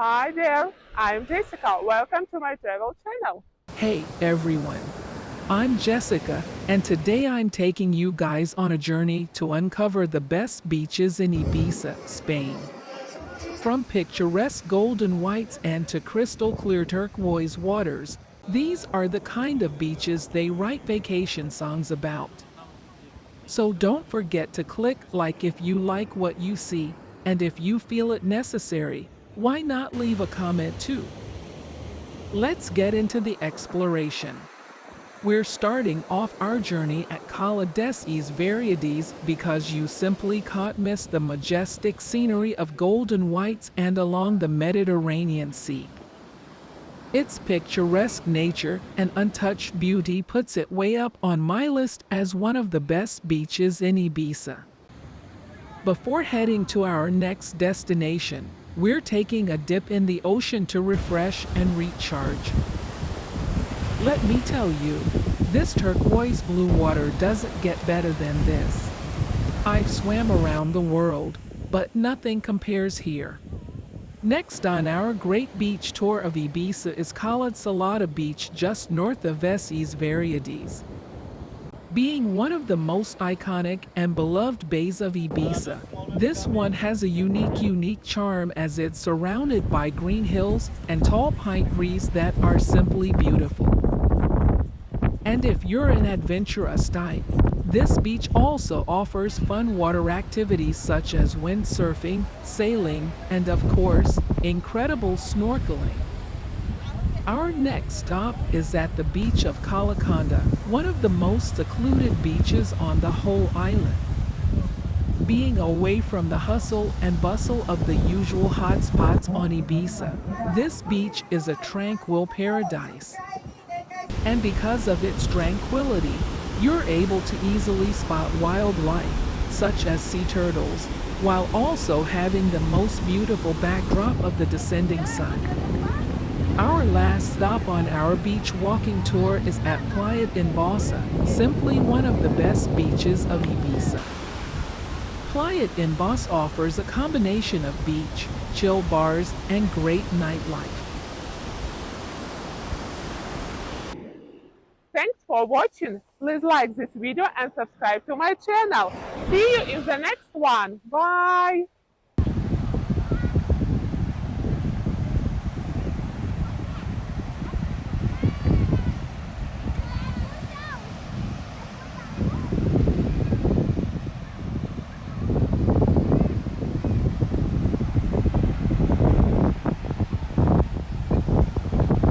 Hi there, I'm Jessica. Welcome to my travel channel. Hey everyone, I'm Jessica, and today I'm taking you guys on a journey to uncover the best beaches in Ibiza, Spain. From picturesque golden whites and to crystal clear turquoise waters, these are the kind of beaches they write vacation songs about. So don't forget to click like if you like what you see, and if you feel it necessary, why not leave a comment too? Let's get into the exploration. We're starting off our journey at Cala Xarraca because you simply can't miss the majestic scenery of golden whites and along the Mediterranean Sea. Its picturesque nature and untouched beauty puts it way up on my list as one of the best beaches in Ibiza. Before heading to our next destination, we're taking a dip in the ocean to refresh and recharge. Let me tell you, this turquoise blue water doesn't get better than this. I've swam around the world, but nothing compares here. Next on our great beach tour of Ibiza is Cala Xarraca Beach just north of Ses Variedades. Being one of the most iconic and beloved bays of Ibiza, this one has a unique charm as it's surrounded by green hills and tall pine trees that are simply beautiful. And if you're an adventurous type, this beach also offers fun water activities such as windsurfing, sailing, and of course, incredible snorkeling. Our next stop is at the beach of Cala Xarraca, one of the most secluded beaches on the whole island. Being away from the hustle and bustle of the usual hotspots on Ibiza, this beach is a tranquil paradise. And because of its tranquility, you're able to easily spot wildlife, such as sea turtles, while also having the most beautiful backdrop of the descending sun. Our last stop on our beach walking tour is at Playa d'Embossa, simply one of the best beaches of Ibiza. Playa d'Embossa offers a combination of beach, chill bars, and great nightlife. Thanks for watching. Please like this video and subscribe to my channel. See you in the next one. Bye.